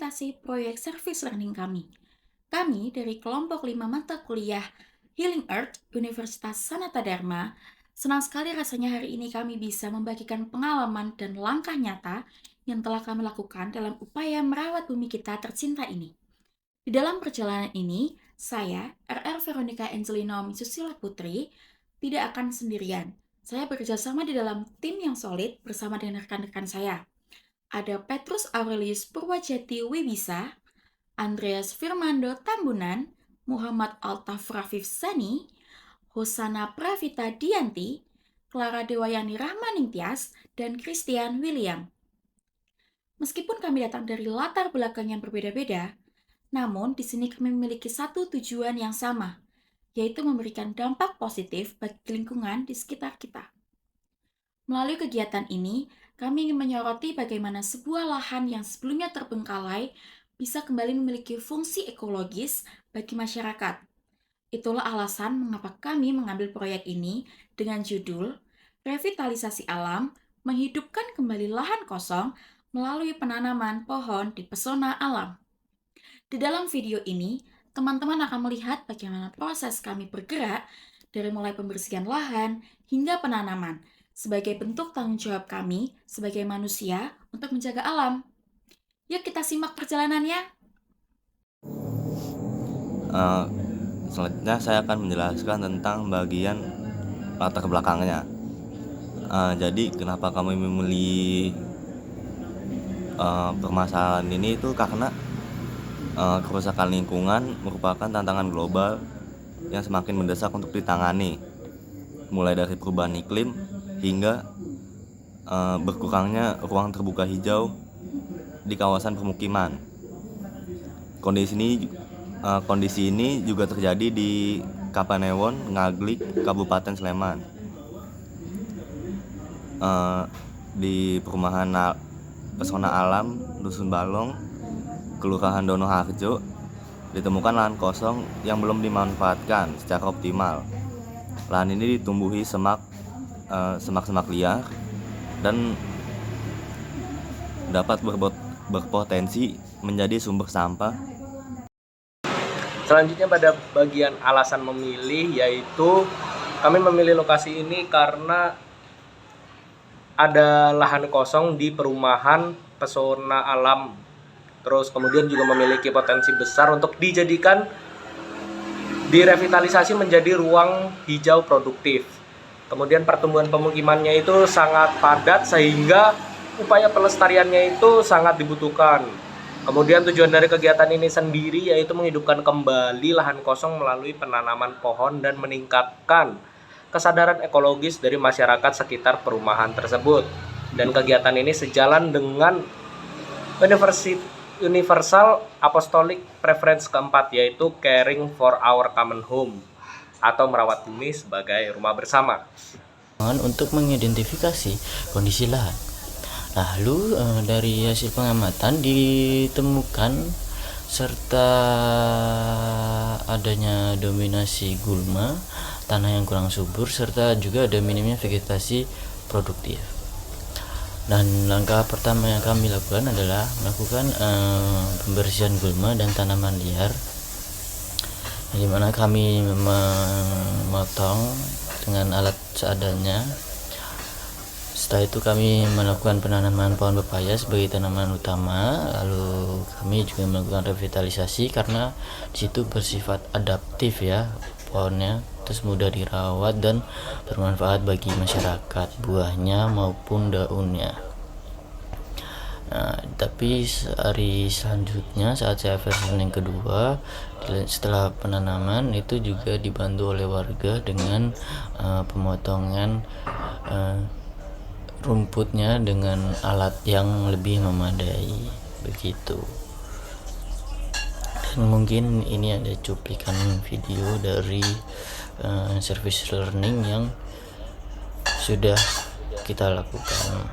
presentasi proyek service learning kami. Kami dari kelompok 5 mata kuliah Healing Earth Universitas Sanata Dharma, senang sekali rasanya hari ini kami bisa membagikan pengalaman dan langkah nyata yang telah kami lakukan dalam upaya merawat bumi kita tercinta ini. Di dalam perjalanan ini, saya, RR Veronica Angelina Susila Putri, tidak akan sendirian. Saya bekerja sama di dalam tim yang solid bersama dengan rekan-rekan saya. Ada Petrus Aurelius Purwajati Wibisa, Andreas Firmando Tambunan, Muhammad Altaf Rafif Sani, Hosana Pravita Dianti, Clara Dewayani Rahmaningtyas, dan Christian William. Meskipun kami datang dari latar belakang yang berbeda-beda, namun di sini kami memiliki satu tujuan yang sama, yaitu memberikan dampak positif bagi lingkungan di sekitar kita. Melalui kegiatan ini, kami ingin menyoroti bagaimana sebuah lahan yang sebelumnya terbengkalai bisa kembali memiliki fungsi ekologis bagi masyarakat. Itulah alasan mengapa kami mengambil proyek ini dengan judul Revitalisasi Alam, menghidupkan kembali lahan kosong melalui penanaman pohon di pesona alam. Di dalam video ini, teman-teman akan melihat bagaimana proses kami bergerak dari mulai pembersihan lahan hingga penanaman, sebagai bentuk tanggung jawab kami sebagai manusia untuk menjaga alam. Yuk kita simak perjalanannya. Selanjutnya saya akan menjelaskan tentang bagian latar belakangnya. Jadi kenapa kami memilih permasalahan ini itu karena kerusakan lingkungan merupakan tantangan global yang semakin mendesak untuk ditangani, mulai dari perubahan iklim hingga berkurangnya ruang terbuka hijau di kawasan permukiman. Kondisi ini juga terjadi di Kapanewon, Ngaglik, Kabupaten Sleman. Di perumahan Pesona Alam Dusun Balong, Kelurahan Donoharjo, ditemukan lahan kosong yang belum dimanfaatkan secara optimal. Lahan ini ditumbuhi semak-semak liar dan dapat berpotensi menjadi sumber sampah. Selanjutnya pada bagian alasan memilih, yaitu kami memilih lokasi ini karena ada lahan kosong di perumahan Pesona Alam. Terus kemudian juga memiliki potensi besar untuk dijadikan direvitalisasi menjadi ruang hijau produktif. Kemudian pertumbuhan pemukimannya itu sangat padat sehingga upaya pelestariannya itu sangat dibutuhkan. Kemudian tujuan dari kegiatan ini sendiri yaitu menghidupkan kembali lahan kosong melalui penanaman pohon dan meningkatkan kesadaran ekologis dari masyarakat sekitar perumahan tersebut. Dan kegiatan ini sejalan dengan Universal Apostolic Preference keempat, yaitu Caring for Our Common Home atau merawat bumi sebagai rumah bersama. Untuk mengidentifikasi kondisi lahan. Lalu dari hasil pengamatan ditemukan serta adanya dominasi gulma, tanah yang kurang subur, serta juga ada minimnya vegetasi produktif. Dan langkah pertama yang kami lakukan adalah melakukan pembersihan gulma dan tanaman liar, di mana kami memotong dengan alat seadanya. Setelah itu kami melakukan penanaman pohon pepaya sebagai tanaman utama. Lalu kami juga melakukan revitalisasi karena disitu bersifat adaptif ya pohonnya, terus mudah dirawat dan bermanfaat bagi masyarakat, buahnya maupun daunnya. Tapi hari selanjutnya saat saya versi yang kedua, setelah penanaman itu juga dibantu oleh warga dengan pemotongan rumputnya dengan alat yang lebih memadai begitu. Dan mungkin ini ada cuplikan video dari service learning yang sudah kita lakukan.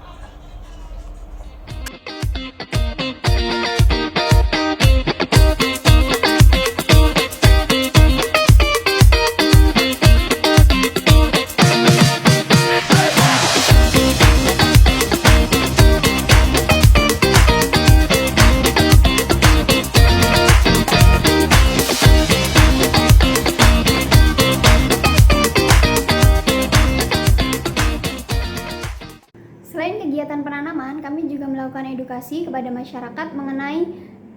tanaman, kami juga melakukan edukasi kepada masyarakat mengenai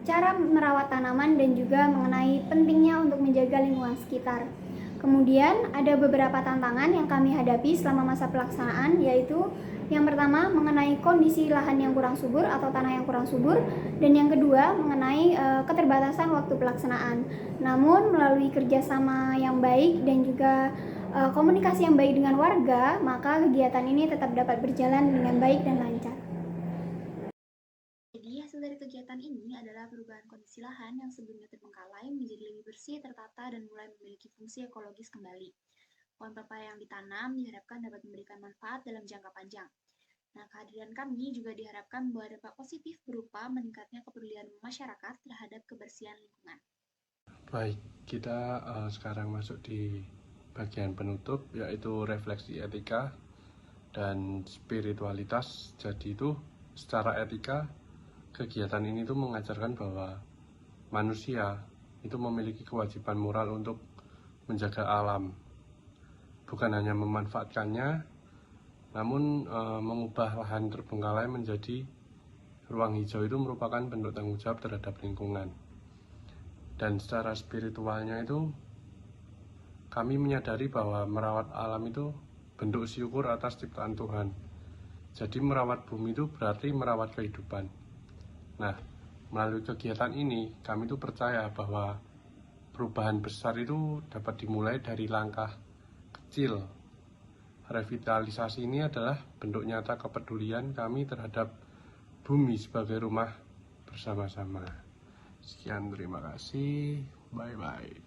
cara merawat tanaman dan juga mengenai pentingnya untuk menjaga lingkungan sekitar. Kemudian ada beberapa tantangan yang kami hadapi selama masa pelaksanaan, yaitu yang pertama mengenai kondisi lahan yang kurang subur atau tanah yang kurang subur, dan yang kedua mengenai keterbatasan waktu pelaksanaan. Namun melalui kerjasama yang baik dan juga komunikasi yang baik dengan warga, maka kegiatan ini tetap dapat berjalan dengan baik dan lancar. Jadi hasil dari kegiatan ini adalah perubahan kondisi lahan yang sebelumnya terbengkalai menjadi lebih bersih, tertata, dan mulai memiliki fungsi ekologis kembali. Pohon pepaya yang ditanam diharapkan dapat memberikan manfaat dalam jangka panjang. Nah, kehadiran kami juga diharapkan membawa dampak positif berupa meningkatnya kepedulian masyarakat terhadap kebersihan lingkungan. Baik, kita sekarang masuk di bagian penutup, yaitu refleksi etika dan spiritualitas. Jadi itu secara etika, kegiatan ini tuh mengajarkan bahwa manusia itu memiliki kewajiban moral untuk menjaga alam. Bukan hanya memanfaatkannya, namun mengubah lahan terbengkalai menjadi ruang hijau itu merupakan bentuk tanggung jawab terhadap lingkungan. Dan secara spiritualnya itu kami menyadari bahwa merawat alam itu bentuk syukur atas ciptaan Tuhan. Jadi merawat bumi itu berarti merawat kehidupan. Nah, melalui kegiatan ini kami itu percaya bahwa perubahan besar itu dapat dimulai dari langkah kecil. Revitalisasi ini adalah bentuk nyata kepedulian kami terhadap bumi sebagai rumah bersama-sama. Sekian, terima kasih. Bye-bye.